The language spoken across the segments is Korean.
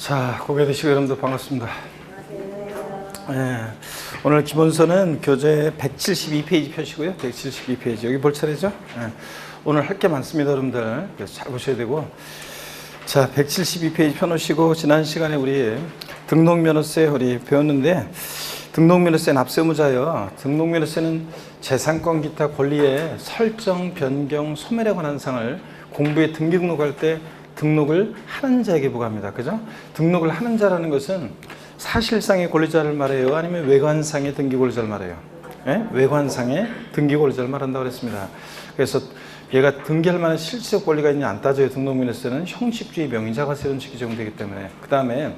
자, 고개 드시고 여러분들 반갑습니다. 네, 오늘 기본서는 교재 172페이지 펴시고요. 172페이지 여기 볼 차례죠. 네, 오늘 할 게 많습니다, 여러분들. 그래서 잘 보셔야 되고. 자, 172페이지 펴놓으시고 지난 시간에 우리 등록면허세 우리 배웠는데 등록면허세 납세의무자요. 등록면허세는 재산권 기타 권리의 설정, 변경, 소멸에 관한 사항을 공부에 등기 등록할 때 등록을 하는 자에게 부과합니다. 그죠? 등록을 하는 자라는 것은 사실상의 권리자를 말해요? 아니면 외관상의 등기 권리자를 말해요? 예? 외관상의 등기 권리자를 말한다고 그랬습니다. 그래서 얘가 등기할 만한 실질적 권리가 있냐 안 따져요. 등록면허세는 형식주의 명의자가세 원칙이 적용되기 때문에. 그 다음에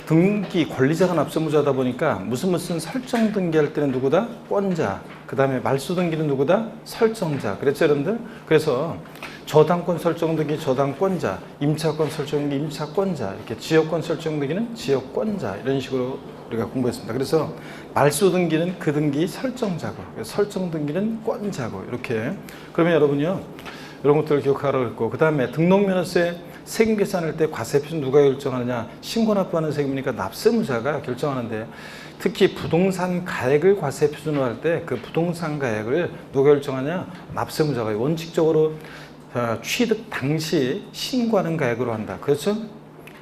등기 권리자가 납세의무자다 보니까 무슨 설정 등기할 때는 누구다? 권자. 그 다음에 말소 등기는 누구다? 설정자. 그랬죠, 여러분들? 그래서 저당권 설정 등기 저당권자, 임차권 설정 등기 임차권자, 이렇게 지역권 설정 등기는 지역권자, 이런 식으로 우리가 공부했습니다. 그래서 말소 등기는 그 등기 설정자고, 설정 등기는 권자고, 이렇게. 그러면 여러분요, 이런 것들을 기억하라고 했고, 그 다음에 등록면허세 세금 계산할 때 과세표준 누가 결정하느냐? 신고 납부하는 세금이니까 납세의무자가 결정하는데, 특히 부동산 가액을 과세표준으로 할 때 그 부동산 가액을 누가 결정하냐? 납세의무자가 원칙적으로 취득 당시 신고하는 가액으로 한다. 그렇죠?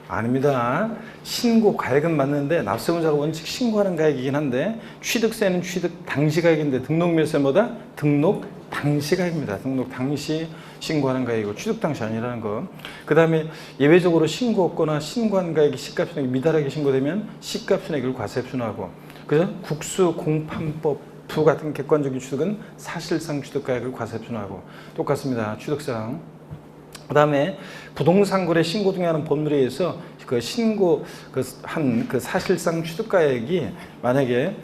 아닙니다. 신고 가액은 맞는데 납세의무자가 원칙 신고하는 가액이긴 한데 취득세는 취득 당시 가액인데 등록면허세보다 등록 당시 가액입니다. 등록 당시 신고하는 가액이고 취득 당시 아니라는 거. 그 다음에 예외적으로 신고 없거나 신고한 가액이 시가편액이 미달하게 신고되면 시가편액을 과세표준하고, 그죠? 국수 공판법 부 같은 객관적인 취득은 사실상 취득가액을 과세표준하고 똑같습니다. 취득세랑. 그 다음에 부동산 거래 신고 등에 하는 법률에 의해서 그 신고 그 사실상 취득가액이 만약에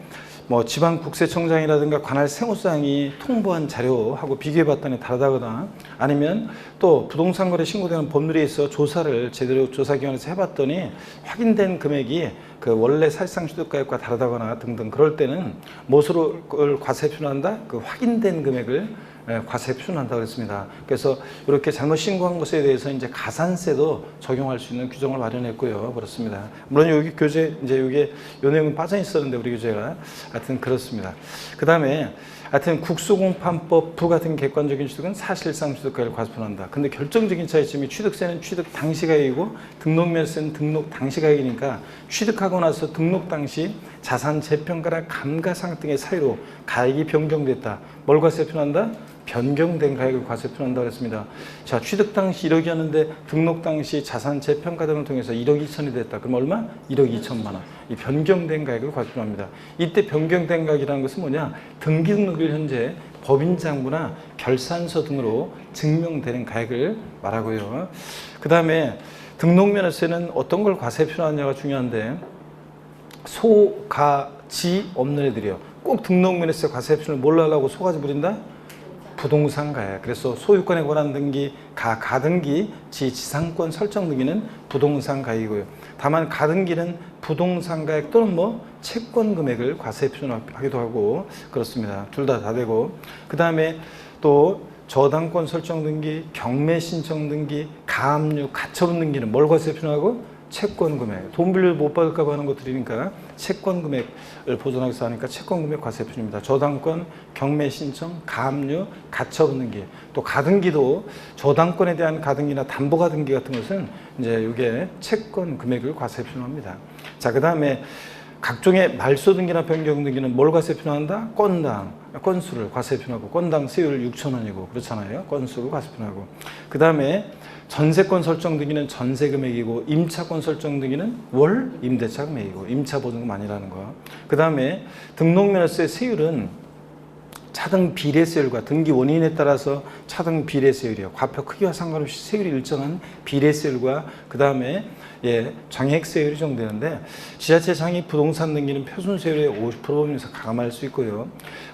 뭐 지방국세청장이라든가 관할 세무서장이 통보한 자료하고 비교해봤더니 다르다거나, 아니면 또 부동산 거래 신고되는 법률에 있어 조사를 제대로 조사기관에서 해봤더니 확인된 금액이 그 원래 사실상 취득가액과 다르다거나 등등, 그럴 때는 무엇으로 그걸 과세표준한다? 그 확인된 금액을 과세표준한다고 그랬습니다. 그래서 이렇게 잘못 신고한 것에 대해서 이제 가산세도 적용할 수 있는 규정을 마련했고요. 그렇습니다. 물론 여기 교재 이제 이게 요 내용은 빠져 있었는데 우리 교재가 하여튼 그렇습니다. 그 다음에 하여튼 국수공판법 부 같은 객관적인 취득은 사실상 취득가액을 과세표준한다. 근데 결정적인 차이점이 취득세는 취득 당시 가액이고 등록면허세는 등록 당시 가액이니까 취득하고 나서 등록 당시 자산 재평가나 감가상각 등의 사유로 가액이 변경됐다. 뭘 과세표준한다? 변경된 가액을 과세표준한다고 했습니다. 자, 취득 당시 1억이었는데 등록 당시 자산 재평가 등을 통해서 1억 2천이 됐다. 그럼 얼마? 1억 2천만 원. 이 변경된 가액을 과세표준합니다. 이때 변경된 가액이라는 것은 뭐냐? 등기 등록일 현재 법인장부나 결산서 등으로 증명되는 가액을 말하고요. 그 다음에 등록면허세는 어떤 걸 과세표준하느냐가 중요한데, 소, 가, 지 없는 애들이요. 꼭 등록면허세 과세표준을 뭘로 하려고 소가지 부린다? 부동산 가액. 그래서 소유권에 관한 등기, 가등기, 지상권 설정 등기는 부동산 가액이고요. 다만 가등기는 부동산 가액 또는 뭐 채권 금액을 과세표준하기도 하고 그렇습니다. 둘 다 되고. 그 다음에 또 저당권 설정 등기, 경매 신청 등기, 가압류, 가처분 등기는 뭘 과세표준하고? 채권 금액. 돈 빌려 못 받을까 봐 하는 것들이니까 채권 금액을 보존하기 위해서 하니까 채권 금액 과세표준입니다. 저당권, 경매 신청, 가압류, 가처분 등기. 또 가등기도 저당권에 대한 가등기나 담보 가등기 같은 것은 이제 이게 채권 금액을 과세표준합니다. 자, 그 다음에 각종의 말소 등기나 변경 등기는 뭘 과세표준한다? 건당, 건수를 과세표준하고, 건당 세율 6,000원이고 그렇잖아요. 건수를 과세표준하고. 그 다음에 전세권 설정 등기는 전세 금액이고, 임차권 설정 등기는 월 임대차 금액이고, 임차 보증금 아니라는 거. 그 다음에 등록면허세 세율은 차등 비례세율과 등기 원인에 따라서 차등 비례세율이요. 과표 크기와 상관없이 세율이 일정한 비례세율과 그 다음에 장액세율이 정되는데, 지자체 장애 부동산 등기는 표준세율의 50% 범위에서 가감할 수 있고요.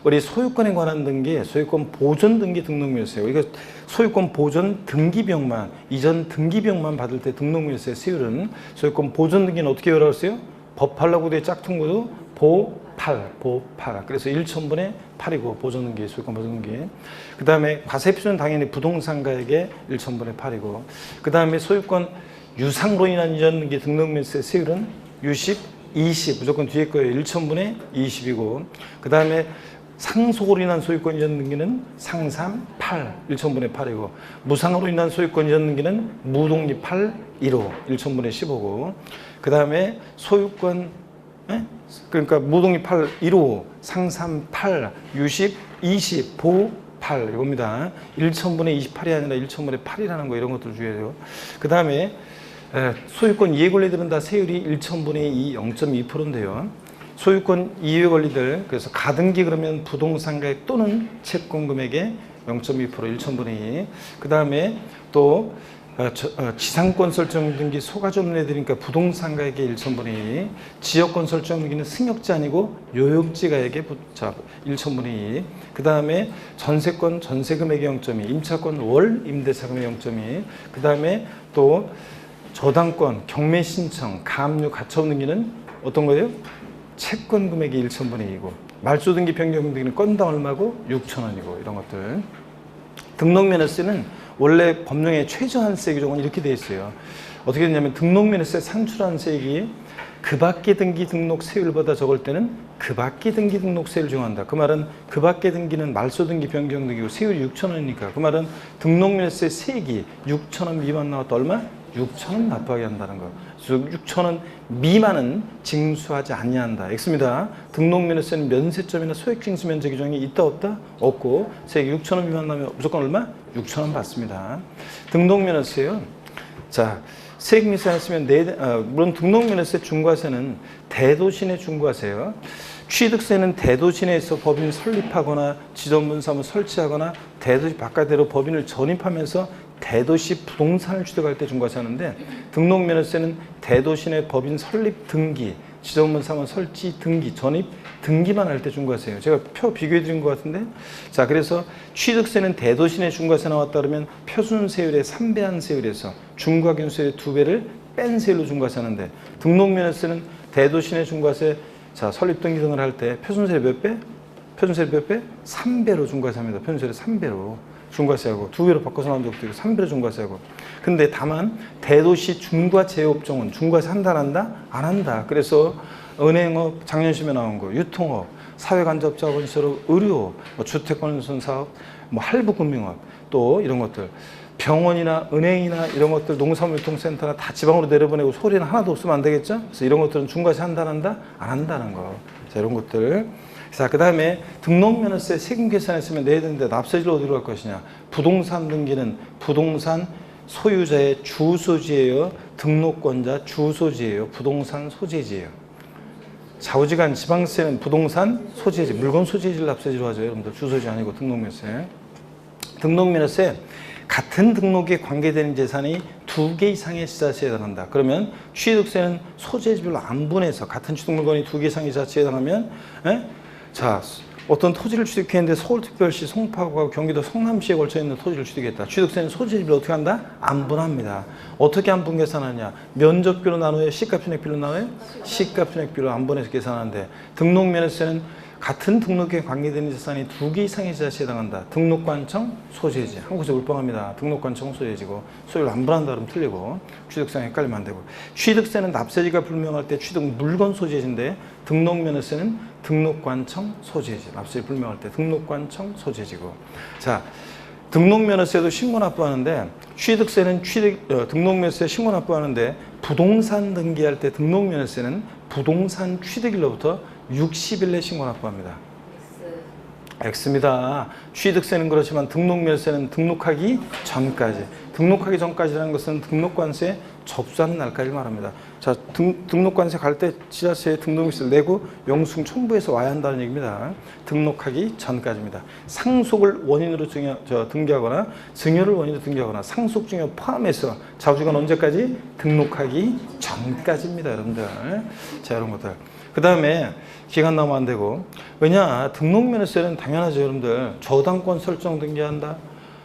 우리 소유권에 관한 등기, 소유권 보존 등기 등록면허세, 이거 소유권 보존 등기비용만, 이전 등기비용만 받을 때 등록면허세 세율은, 소유권 보존 등기는 어떻게 열라고 했어요? 법팔라고 돼 짝퉁구도 보팔. 그래서 1,000분의 8이고 보존등기, 소유권 보존등기. 그 다음에 과세표준은 당연히 부동산 가액의 1,000분의 8이고, 그 다음에 소유권 유상으로 인한 이전 등기 등록면세 세율은 60, 20 무조건 뒤에 거예요. 1천분의 20이고 그 다음에 상속으로 인한 소유권 이전 등기는 상삼 8, 1천분의 8이고 무상으로 인한 소유권 이전 등기는 무독립 8, 1호, 1천분의 15고 그 다음에 소유권 그러니까 무독립 8, 1호, 상삼 8, 유식 20, 보 8 이겁니다. 1천분의 28이 아니라 1천분의 8이라는 거 이런 것들 주의해요. 그 다음에 소유권 이해 권리들은 다 세율이 1천분의 2, 0.2%인데요. 소유권 이해 권리들 그래서 가등기 그러면 부동산 가액 또는 채권 금액의 0.2% 1천분의 2. 그 다음에 또 지상권 설정 등기 소가점 내드리니까 부동산 가액의 1천분의 2. 지역권 설정 등기는 승역지 아니고 요역지 가액의 1천분의 2. 그 다음에 전세권 전세 금액의 0.2. 임차권 월 임대차 금액 0.2. 그 다음에 또 저당권 경매 신청 가압류 가처분 등기는 어떤 거예요? 채권 금액이 1천분의 2고 말소 등기 변경 등기는 건당 얼마고 6천원이고 이런 것들. 등록면허세는 원래 법령의 최저한세 규정은 이렇게 되어 있어요. 어떻게 되냐면 등록면허세 산출한세액이 그 밖의 등기 등록 세율보다 적을 때는 그 밖의 등기 등록 세율을 정한다. 그 말은 그 밖의 등기는 말소 등기 변경 등기고 세율이 6천원이니까 그 말은 등록면허세 세액이 6천원 미만 나왔다 얼마? 6천원 납부하게 한다는 거. 6천원 미만은 징수하지 아니한다. X입니다. 등록면허세는 면세점이나 소액징수 면제 규정이 있다 없다? 없고 세액 6천원 미만 나면 무조건 얼마? 6천원 받습니다. 등록면허세요. 자, 세액 미수했으면 물론 등록면허세 중과세는 대도시 내 중과세요. 취득세는 대도시 내에서 법인 설립하거나 지정분사무 설치하거나 대도시 바깥으로 법인을 전입하면서 대도시 부동산을 취득할 때 중과세하는데 등록면허세는 대도시 내 법인 설립 등기, 지정분사무 설치 등기, 전입 등기만 할 때 중과세예요. 제가 표 비교해 드린 것 같은데 자 그래서 취득세는 대도시 내 중과세 나왔다 그러면 표준세율의 3배한 세율에서 중과균세율의 2배를 뺀 세율로 중과세하는데 등록면허세는 대도시 내 중과세 자 설립 등기 등을 할 때 표준세율 몇 배? 표준세율 몇 배? 3배로 중과세합니다. 표준세율 3배로. 중과세하고 2배로 바꿔서 나온 적도 있고 3배로 중과세하고 근데 다만 대도시 중과 제업종은 중과세 한다 안 한다? 안 한다. 그래서 은행업 작년 시험에 나온 거 유통업 사회간접자본시설업 의료 주택건설 사업 할부금융업 또 이런 것들 병원이나 은행이나 이런 것들 농산물유통센터나 다 지방으로 내려보내고 소리는 하나도 없으면 안 되겠죠? 그래서 이런 것들은 중과세 한다 안 한다? 안 한다는 거. 자 이런 것들 자, 그 다음에 등록면허세 세금 계산했으면 내야 되는데 납세지를 어디로 갈 것이냐. 부동산 등기는 부동산 소유자의 주소지예요. 등록권자 주소지예요. 부동산 소재지예요. 좌우지간 지방세는 부동산 소재지, 물건 소재지를 납세지로 하죠. 여러분들 주소지 아니고 등록면허세. 등록면허세 같은 등록에 관계되는 재산이 2개 이상의 지자체에 해당한다. 그러면 취득세는 소재지별로 안 분해서 같은 취득 물건이 2개 이상의 지자체에 해당하면 자, 어떤 토지를 취득했는데 서울특별시 송파구하고 경기도 성남시에 걸쳐 있는 토지를 취득했다. 취득세는 소재지별로 어떻게 한다? 안 분합니다. 어떻게 안 분 계산하냐? 면적비로 나눠요? 시가 편익비로 나눠요? 시가 편익비로 안 분해서 계산하는데 등록면허세는 같은 등록에 관계되는 재산이 2개 이상의 지자체에 해당한다. 등록관청 소재지. 한국에서 울방합니다. 등록관청 소재지고 소유를 안 분한다 그러면 틀리고 취득세랑 헷갈리면 안 되고 취득세는 납세지가 불명할 때 취득 물건 소재지인데 등록면허세는 등록관청 소재지. 납세지 불명할 때 등록관청 소재지고 자 등록면허세도 신고 납부하는데 취득세는 등록면허세 신고 납부하는데 부동산 등기할 때 등록면허세는 부동산 취득일로부터 60일 내 신고 납부합니다. X입니다. 취득세는 그렇지만 등록면허세는 등록하기 전까지. 등록하기 전까지라는 것은 등록관세 접수하는 날까지 말합니다. 자, 등록관세 갈 때 지자체에 등록세를 내고 영수증 첨부해서 와야 한다는 얘기입니다. 등록하기 전까지입니다. 상속을 원인으로 등기하거나 증여를 원인으로 등기하거나 상속 증여 포함해서 좌우지간 언제까지? 등록하기 전까지입니다. 여러분들. 자, 이런 것들. 그 다음에 기간 나오면 안 되고 왜냐 등록면허세는 당연하죠. 여러분들 저당권 설정 등기한다.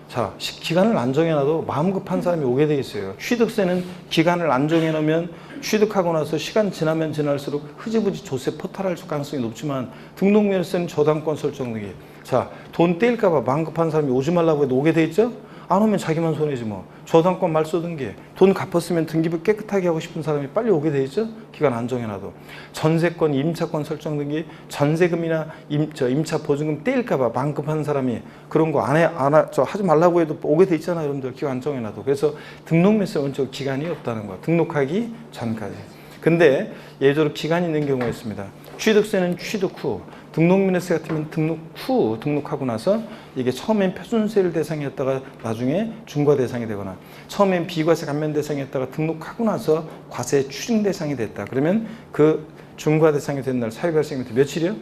자 기간을 안 정해놔도 마음 급한 사람이 오게 돼 있어요. 취득세는 기간을 안 정해놓으면 취득하고 나서 시간 지나면 지날수록 흐지부지 조세 포탈할 가능성이 높지만 등록면허세는 저당권 설정 등기. 자 돈 떼일까 봐 마음 급한 사람이 오지 말라고 해도 오게 돼 있죠. 안 오면 자기만 손해지 뭐. 저당권 말소 등기, 돈 갚았으면 등기부 깨끗하게 하고 싶은 사람이 빨리 오게 돼 있죠. 기간 안 정해놔도. 전세권, 임차권 설정 등기, 전세금이나 임차 보증금 떼일까봐 만급하는 사람이 그런 거 하지 말라고 해도 오게 돼 있잖아요. 여러분들 기간 안 정해놔도. 그래서 등록매수에 원칙 기간이 없다는 거. 등록하기 전까지. 근데 예외적으로 기간이 있는 경우가 있습니다. 취득세는 취득 후, 등록면허세 같으면 등록 후 등록하고 나서 이게 처음엔 표준세를 대상이었다가 나중에 중과 대상이 되거나 처음엔 비과세 감면 대상이었다가 등록하고 나서 과세 추징 대상이 됐다. 그러면 그 중과 대상이 된 날 사유 발생부터 며칠이요?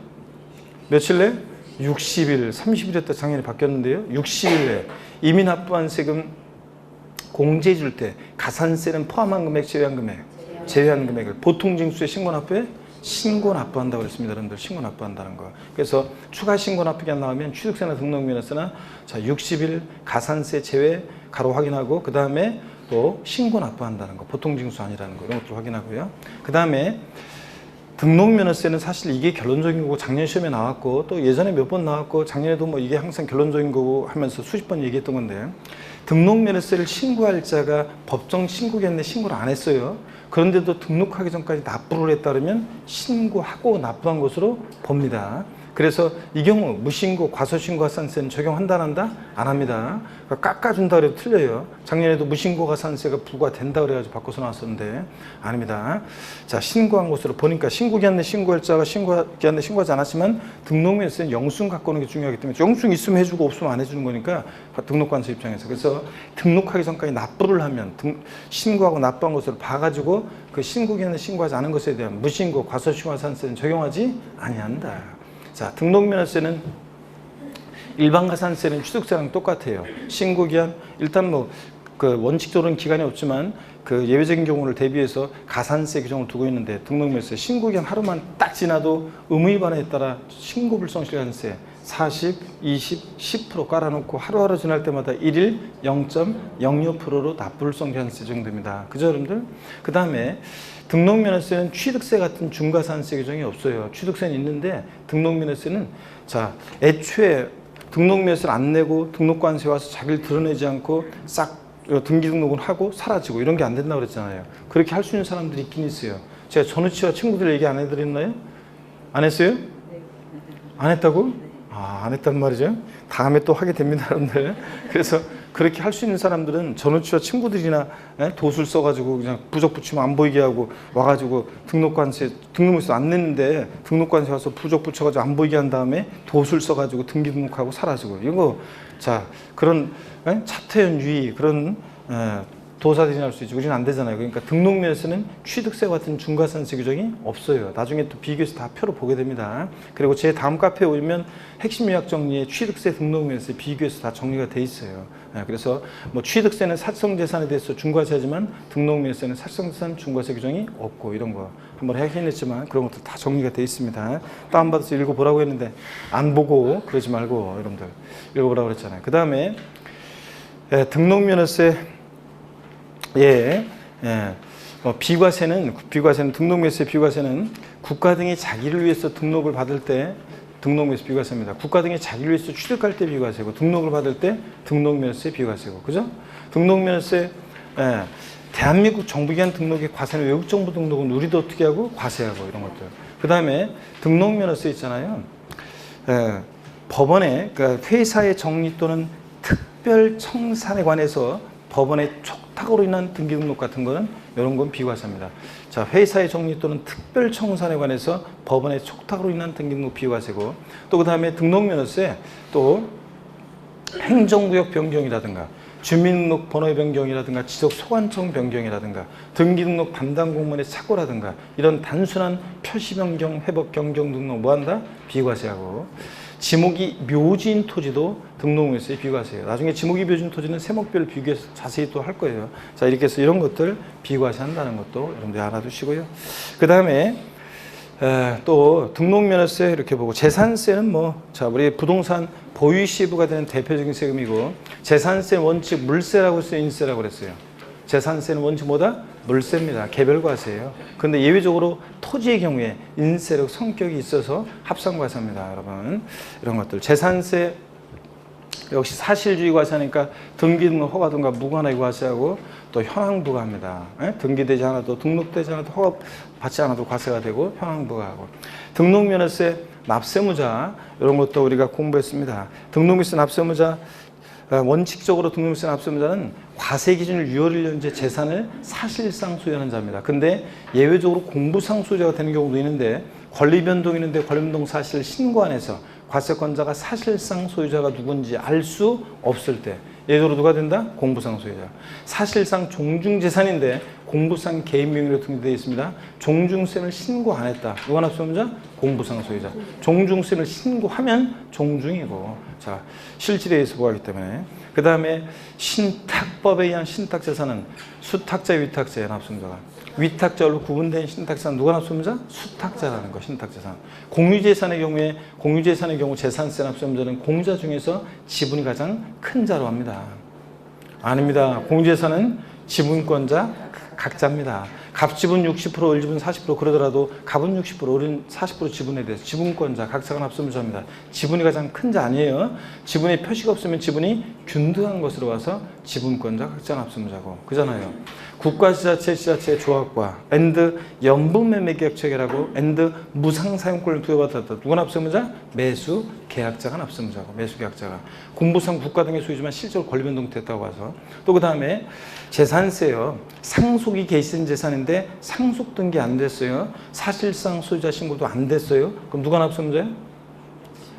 며칠 내? 60일, 30일이었다 작년에 바뀌었는데요. 60일 내 이미 납부한 세금 공제해 줄 때 가산세는 포함한 금액, 제외한 금액, 제외한 금액을 보통 징수에 신고 납부에 신고 납부한다고 그랬습니다. 여러분들 신고 납부한다는 거. 그래서 추가 신고 납부가 나오면 취득세나 등록면허세나 자 60일 가산세 제외 가로 확인하고 그 다음에 또 신고 납부한다는 거. 보통 징수 아니라는 거 이런 것도 확인하고요. 그 다음에 등록면허세는 사실 이게 결론적인 거고 작년 시험에 나왔고 또 예전에 몇 번 나왔고 작년에도 뭐 이게 항상 결론적인 거고 하면서 수십 번 얘기했던 건데 등록면허세를 신고할 자가 법정 신고기한데 신고를 안 했어요. 그런데도 등록하기 전까지 납부를 했다 그러면 신고하고 납부한 것으로 봅니다. 그래서 이 경우 무신고, 과소신고 가산세는 적용한다 안 한다? 안 합니다. 그러니까 깎아준다 그래도 틀려요. 작년에도 무신고 가산세가 부과된다 그래가지고 바꿔서 나왔었는데 아닙니다. 자, 신고한 것으로 보니까 신고기한내 신고할 자가 신고기한내 신고하지 않았지만 등록면허세는 영수증 갖고 오는 게 중요하기 때문에 영수증 있으면 해주고 없으면 안 해주는 거니까 등록관서 입장에서 그래서 등록하기 전까지 납부를 하면 신고하고 납부한 것으로 봐가지고 그 신고기한내 신고하지 않은 것에 대한 무신고, 과소신고 가산세는 적용하지 아니한다. 자, 등록면허세는 일반 가산세는 취득세랑 똑같아요. 신고기한 일단 뭐 그 원칙적으로는 기간이 없지만 그 예외적인 경우를 대비해서 가산세 규정을 두고 있는데 등록면허세 신고기한 하루만 딱 지나도 의무위반에 따라 신고불성실가산세 40, 20, 10% 깔아놓고 하루하루 지날 때마다 1일 0.06%로 납부불성실가산세 정도입니다. 그죠, 여러분들? 그 다음에 등록면허세는 취득세 같은 중과산세 규정이 없어요. 취득세는 있는데 등록면허세는 자 애초에 등록면허세를 안 내고 등록관세 와서 자기를 드러내지 않고 싹 등기 등록을 하고 사라지고 이런 게 안 된다고 그랬잖아요. 그렇게 할 수 있는 사람들이 있긴 있어요. 제가 전우치와 친구들 얘기 안 해드렸나요? 안 했어요? 안 했다고? 아, 안 했단 말이죠. 다음에 또 하게 됩니다, 여러분들. 그래서 그렇게 할 수 있는 사람들은 전우치와 친구들이나 도술 써가지고 그냥 부적 붙이면 안 보이게 하고 와가지고 등록면허세 안 냈는데 등록관세 와서 부적 붙여가지고 안 보이게 한 다음에 도술 써가지고 등기 등록하고 사라지고 이거 자 그런 차태현 유의 그런 도사들이 할 수 있죠. 우리는 안 되잖아요. 그러니까 등록면허세는 취득세 같은 중과산세 규정이 없어요. 나중에 또 비교해서 다 표로 보게 됩니다. 그리고 제 다음 카페에 오면 핵심 요약 정리에 취득세, 등록면허세 비교해서 다 정리가 돼 있어요. 그래서 뭐 취득세는 사실성재산에 대해서 중과세지만 등록면허세는 사실성재산 중과세 규정이 없고 이런 거 한번 하긴 했지만 그런 것도 다 정리가 돼 있습니다. 다운받아서 읽어보라고 했는데 안 보고 그러지 말고 여러분들 읽어보라고 그랬잖아요. 그 다음에 등록면허세 비과세는 등록면허세 비과세는 국가 등이 자기를 위해서 등록을 받을 때 등록면허세 비과세입니다. 국가 등이 자기를 위해서 취득할 때 비과세고 등록을 받을 때 등록면허세 비과세고 그죠? 등록면허세 대한민국 정부기관 등록의 과세는 외국 정부 등록은 우리도 어떻게 하고 과세하고 이런 것들. 그 다음에 등록면허세 있잖아요. 법원에 그러니까 회사의 정리 또는 특별 청산에 관해서 법원의 촉탁으로 인한 등기 등록 같은 거는 이런 건 비과세입니다. 자, 회사의 정리 또는 특별 청산에 관해서 법원의 촉탁으로 인한 등기 등록 비과세고 또 그다음에 등록면허세 또 행정구역 변경이라든가 주민등록 번호의 변경이라든가 지적소관청 변경이라든가 등기등록 담당 공무원의 착오라든가 이런 단순한 표시 변경, 회복 변경 등록 뭐한다? 비과세하고 지목이 묘지인 토지도 등록면허세 비과세예요. 나중에 지목이 묘지인 토지는 세목별 비교해서 자세히 또 할 거예요. 자, 이렇게 해서 이런 것들 비과세한다는 것도 여러분들 알아두시고요. 그 다음에 또 등록면허세 이렇게 보고 재산세는 자 우리 부동산 보유시부가 되는 대표적인 세금이고 재산세 원칙 물세라고 했어요, 인세라고 그랬어요. 재산세는 원칙 뭐다? 물세입니다. 개별과세예요. 그런데 예외적으로 토지의 경우에 인세력 성격이 있어서 합산과세입니다, 여러분. 이런 것들 재산세 역시 사실주의 과세하니까 등기등록 허가등과 무관하게 과세하고 또 현황부과합니다. 등기되지 않아도 등록되지 않아도 허가 받지 않아도 과세가 되고 현황부과하고 등록면허세 납세무자 이런 것도 우리가 공부했습니다. 등록면허세 납세무자 원칙적으로 등록세 납세무자는 과세 기준을 유효를 연재 재산을 사실상 소유하는 자입니다. 근데 예외적으로 공부상 소유자가 되는 경우도 있는데 권리 변동이 있는데 권리 변동 사실을 신고 안 해서 과세권자가 사실상 소유자가 누군지 알 수 없을 때 예외적으로 누가 된다? 공부상 소유자. 사실상 종중재산인데 공부상 개인 명의로 등기되어 있습니다. 종중세를 신고 안 했다. 누가 납세무자? 공부상 소유자. 종중세를 신고하면 종중이고 자 실질에 의해서 보호하기 때문에 그 다음에 신탁법에 의한 신탁재산은 수탁자, 위탁자의 납세무자가 위탁자로 구분된 신탁자는 누가 납세무자? 수탁자라는 거 신탁재산. 공유재산의 경우 재산세 납세무자는 공유자 중에서 지분이 가장 큰 자로 합니다. 아닙니다. 공유재산은 지분권자 각자입니다. 갑지분 60%, 을지분 40% 그러더라도 갑은 60%, 을은 40% 지분에 대해서 지분권자 각자가 납세무자입니다. 지분이 가장 큰 자 아니에요. 지분에 표시가 없으면 지분이 균등한 것으로 와서 지분권자 각자 납세무자고 그잖아요. 국가지자체, 지자체 조합과 앤드 연봉매매계약 체결하고 앤드 무상사용권을 부여받았다. 누가 납세무자? 매수 계약자가 납세무자고 매수 계약자가 공부상 국가 등의 소유지만 실제로 권리 변동됐다고 봐서 또 그 다음에 재산세요. 상속이 개시된 재산인데 상속 등기 안 됐어요. 사실상 소유자 신고도 안 됐어요. 그럼 누가 납세무자예요?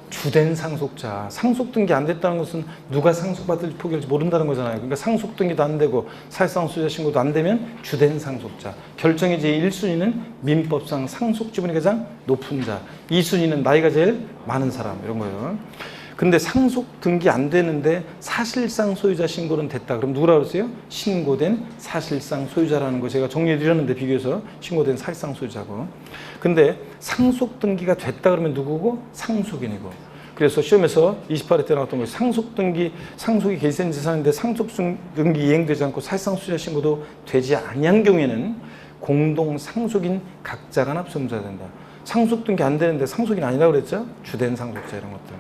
주된 상속자. 상속 등기 안 됐다는 것은 누가 상속받을지 포기할지 모른다는 거잖아요. 그러니까 상속 등기도 안 되고 사실상 소유자 신고도 안 되면 주된 상속자. 결정의 제1순위는 민법상 상속 지분이 가장 높은 자. 2순위는 나이가 제일 많은 사람 이런 거예요. 근데 상속 등기 안 되는데 사실상 소유자 신고는 됐다. 그럼 누구라고 그랬어요? 신고된 사실상 소유자라는 거 제가 정리해 드렸는데 비교해서 신고된 사실상 소유자고. 근데 상속 등기가 됐다 그러면 누구고? 상속인이고. 그래서 시험에서 28회 때 나왔던 거 상속이 개시된 재산인데 상속 등기 이행되지 않고 사실상 소유자 신고도 되지 아니한 경우에는 공동 상속인 각자가 납세무자가 된다. 상속 등기 안 되는데 상속인 아니라고 그랬죠? 주된 상속자 이런 것들.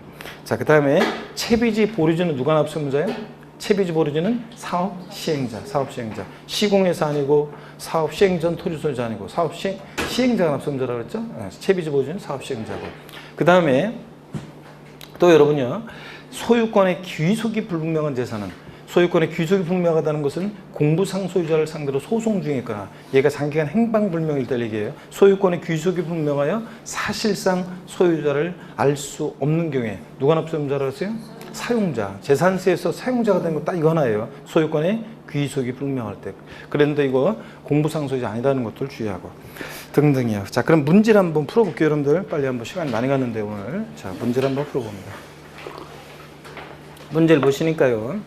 자, 그 다음에 채비지 보류지는 누가 납세무자예요? 채비지 보류지는 사업 시행자. 시공회사 아니고 사업 시행 전 토지 소유자 아니고 사업 시행자가 납세무자라고 그랬죠? 채비지 보류지는 사업 시행자고. 그 다음에 또 여러분요. 소유권의 귀속이 불분명한 재산은 소유권의 귀속이 불명하다는 것은 공부상 소유자를 상대로 소송 중에 있거나 얘가 장기간 행방불명일 때 얘기해요. 소유권의 귀속이 불명하여 사실상 소유자를 알 수 없는 경우에 누가 납세무자라고 했어요? 사용자. 재산세에서 사용자가 된 거 딱 이거 하나예요. 소유권의 귀속이 불명할 때. 그런데 이거 공부상 소유자 아니라는 것들 주의하고 등등이요. 자, 그럼 문제를 한번 풀어볼게요. 여러분들 빨리 한번 시간이 많이 갔는데 오늘 자 문제를 한번 풀어봅니다. 문제를 보시니까요.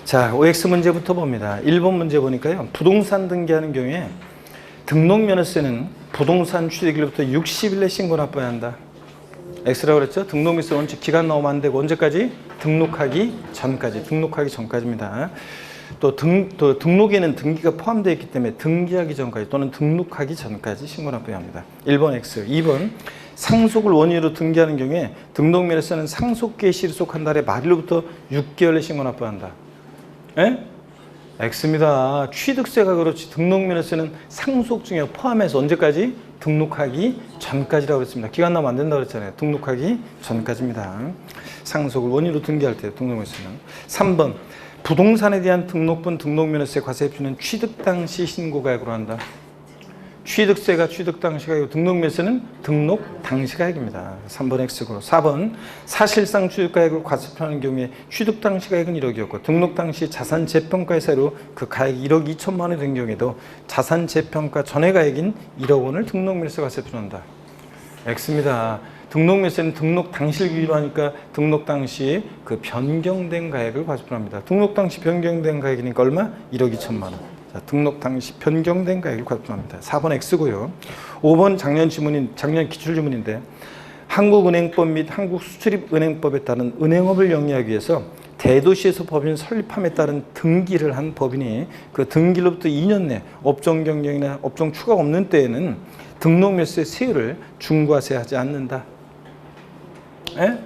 자, OX 문제부터 봅니다. 1번 문제 보니까요. 부동산 등기하는 경우에 등록면허세는 부동산 취득일로부터 60일 내 신고 납부해야 한다. X라고 그랬죠? 등록면허세 원칙 기간 나오면 안 되고 언제까지? 등록하기 전까지입니다. 또 등록에는 등기가 포함되어 있기 때문에 등기하기 전까지 또는 등록하기 전까지 신고 납부해야 합니다. 1번 X. 2번 상속을 원인으로 등기하는 경우에 등록면허세는 상속 개시를 속한 달의 말일로부터 6개월 내 신고 납부한다. 예? X입니다. 취득세가 그렇지 등록면허세는 상속 중에 포함해서 언제까지? 등록하기 전까지라고 그랬습니다. 기간 나면 안 된다고 그랬잖아요. 등록하기 전까지입니다. 상속을 원인으로 등기할 때 등록면허세는. 3번 부동산에 대한 등록분 등록면허세 과세 입주는 취득 당시 신고가액으로 한다. 취득세가 취득 당시 가액이고 등록면허세는 등록 당시 가액입니다. 3번 X고 4번 사실상 취득가액을 과세표하는 경우에 취득 당시 가액은 1억이었고 등록 당시 자산 재평가의 사유로 그 가액이 1억 2천만 원이 된 경우에도 자산 재평가 전의 가액인 1억 원을 등록면허세 과세표한다. X입니다. 등록면허세는 등록 당시를 기준으로 하니까 등록 당시 그 변경된 가액을 과세표합니다. 등록 당시 변경된 가액이니까 얼마? 1억 2천만 원. 자, 등록 당시 변경된 가액을 과세표합니다. 4번 X고요. 5번 작년 기출지문인데 한국은행법 및 한국수출입은행법에 따른 은행업을 영위하기 위해서 대도시에서 법인 설립함에 따른 등기를 한 법인이 그 등기로부터 2년 내 업종 경영이나 업종 추가가 없는 때에는 등록면허세 세율을 중과세하지 않는다. 예?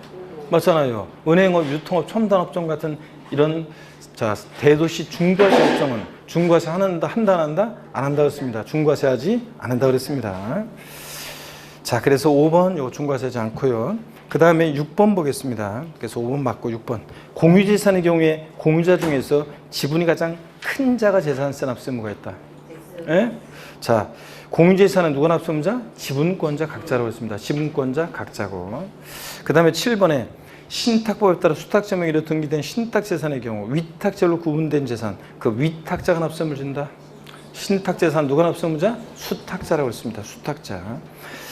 맞잖아요. 은행업, 유통업, 첨단업종 같은 이런 자 대도시 중과세 업종은 중과세 한다 안 한다 그랬습니다. 중과세 하지 안 한다 그랬습니다. 자 그래서 5번 요 중과세 하지 않고요. 그 다음에 6번 보겠습니다. 그래서 5번 맞고 6번 공유재산의 경우에 공유자 중에서 지분이 가장 큰 자가 재산세 납세 의무가 있다. 예? 자 공유재산은 누가 납세 의무자? 지분권자 각자라고 했습니다. 지분권자 각자고. 그 다음에 7번에 신탁법에 따라 수탁제명의로 등기된 신탁재산의 경우 위탁제로 구분된 재산 그 위탁자가 납세 의무를 준다. 신탁재산 누가 납세 의무자? 수탁자라고 했습니다. 수탁자.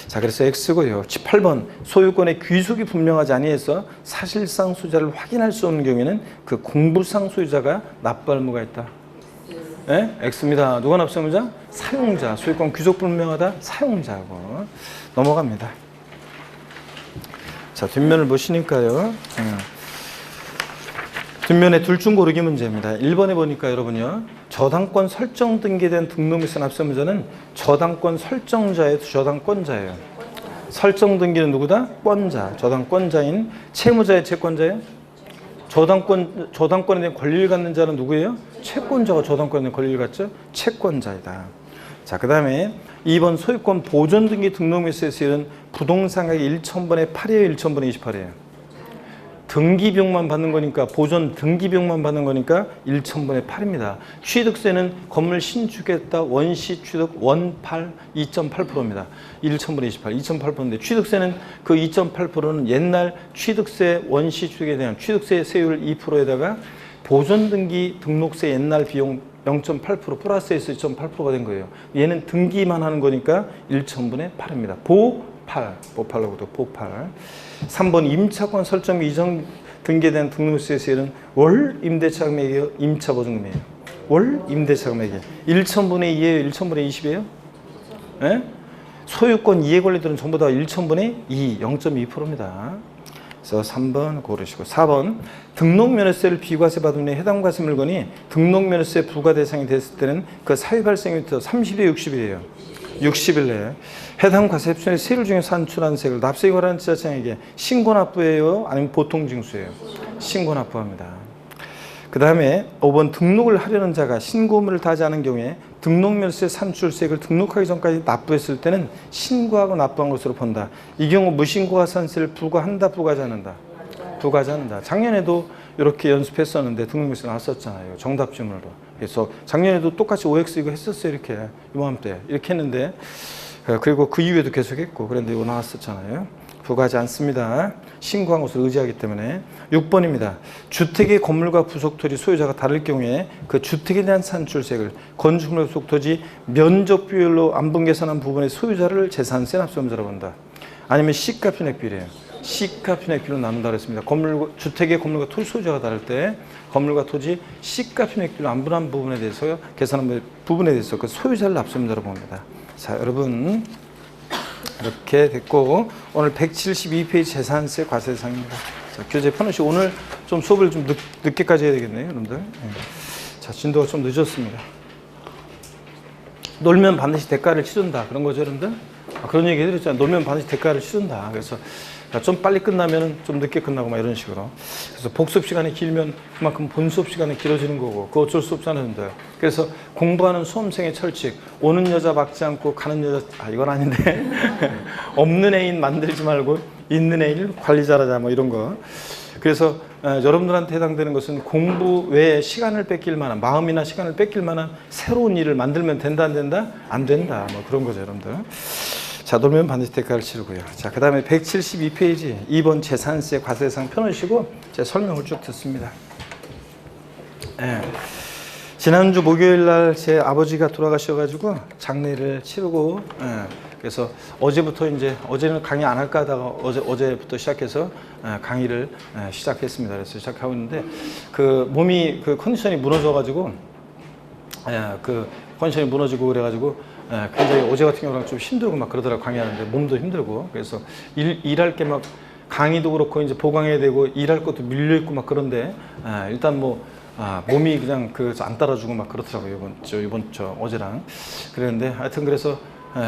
자 그래서 X고요. 18번 소유권의 귀속이 분명하지 아니해서 사실상 소유자를 확인할 수 없는 경우에는 그 공부상 소유자가 납부할 의무가 있다. 네? X입니다. 누가 납세 의무자? 사용자. 소유권 귀속 불명하다. 사용자고. 넘어갑니다. 자 뒷면을 보시니까요. 뒷면에 둘 중 고르기 문제입니다. 1번에 보니까 여러분요. 저당권 설정 등기된 등록물세 납세 의무자는 저당권 설정자의 저당권자예요. 설정 등기는 누구다? 권자. 저당권자인 채무자의 채권자예요. 저당권에 대한 권리를 갖는 자는 누구예요? 채권자가 저당권에 대한 권리를 갖죠? 채권자이다. 자, 그 다음에 2번 소유권 보존 등기 등록물세에서 이런 부동산 가격 1,000번에 8이에요, 1,000번에 28이에요. 등기비용만 받는 거니까 보존 등기비용만 받는 거니까 1,000번에 8입니다. 취득세는 건물 신축했다 원시 취득 원8 2.8%입니다. 1,000번에 28, 2.8%인데 취득세는 그 2.8%는 옛날 취득세 원시 취득에 대한 취득세 세율 2%에다가 보존 등기 등록세 옛날 비용 0.8% 플러스에서 2.8%가 된 거예요. 얘는 등기만 하는 거니까 1,000분의 8입니다. 보팔라고도 보팔. 3번 임차권 설정 이전 등기된 등록세에서 이런 월 임대차 금액이에요. 임차 보증금이에요. 월 임대차 금액이 1,000분의 2예요. 1,000분의 20이에요. 예? 소유권 이해 권리들은 전부 다 1,000분의 2, 0.2%입니다. 그래서 3번 고르시고 4번 등록면허세를 비과세 받은 후에 해당 과세 물건이 등록면허세 부과 대상이 됐을 때는 그 사유 발생일부터 30일, 60일이에요. 60일 내에 해당 과세 납부의 세율 중에 산출한 세액을 납세에 관한 지자체에게 신고 납부예요? 아니면 보통 징수예요? 신고 납부합니다. 그 다음에 5번 등록을 하려는 자가 신고 의무를 다하지 않은 경우에 등록면허세 산출세액을 등록하기 전까지 납부했을 때는 신고하고 납부한 것으로 본다. 이 경우 무신고가 산세를 부과한다, 부과하지 않는다? 부과하지 않는다. 작년에도 이렇게 연습했었는데 등록면허세 나왔었잖아요. 정답 질문으로. 그래서 작년에도 똑같이 OX 이거 했었어요. 이렇게 이맘때 이렇게 했는데 그리고 그 이후에도 계속 했고 그런데 이거 나왔었잖아요. 부과하지 않습니다. 신고한 것을 의지하기 때문에. 6번입니다. 주택의 건물과 부속토지 소유자가 다를 경우에 그 주택에 대한 산출세액을 건축물 부속토지 면적 비율로 안분 계산한 부분의 소유자를 재산세 납세 의무자라고 한다. 아니면 시가 pin액 비율이에요. 시가 pin액 비율로 나눈다 그랬습니다. 주택의 건물과 토지 소유자가 다를 때 건물과 토지 시가 pin액 비율로 안분한 부분에 대해서 계산한 부분에 대해서 그 소유자를 납세 의무자라고 봅니다. 자, 여러분 이렇게 됐고 오늘 172페이지 재산세 과세대상입니다. 자, 교재 펴놓으시고 오늘 좀 수업을 좀 늦게까지 해야 되겠네요, 여러분들. 네. 자, 진도가 좀 늦었습니다. 놀면 반드시 대가를 치른다 그런 거죠, 여러분들? 그런 얘기 해드렸잖아요. 놀면 반드시 대가를 치른다. 그래서 좀 빨리 끝나면 좀 늦게 끝나고 막 이런 식으로. 그래서 복습 시간이 길면 그만큼 본수업 시간이 길어지는 거고 그거 어쩔 수 없잖아요. 그래서 공부하는 수험생의 철칙 오는 여자 막지 않고 가는 여자 이건 아닌데 없는 애인 만들지 말고 있는 애인 관리 잘하자 뭐 이런 거. 그래서 여러분들한테 해당되는 것은 공부 외에 시간을 뺏길 만한 마음이나 시간을 뺏길 만한 새로운 일을 만들면 된다 안 된다? 안 된다 뭐 그런 거죠, 여러분들. 자, 놀면 반드시 대가를 치르고요. 자, 그 다음에 172페이지 2번 재산세 과세대상 펴놓으시고 제 설명을 쭉 듣습니다. 예. 지난주 목요일 날 제 아버지가 돌아가셔가지고 장례를 치르고 그래서 어제부터 이제 어제는 강의 안 할까 하다가 어제부터 시작해서 강의를 시작했습니다. 그래서 시작하고 있는데 그 몸이 그 컨디션이 무너져가지고 그 컨디션이 무너지고 그래가지고 굉장히 어제 같은 경우는 좀 힘들고 막 그러더라고 강의하는데 몸도 힘들고 그래서 일할 게 막 강의도 그렇고 이제 보강해야 되고 일할 것도 밀려 있고 막 그런데 일단 뭐 몸이 그냥 그 안 따라주고 막 그렇더라고요 이번 어제랑 그랬는데 하여튼 그래서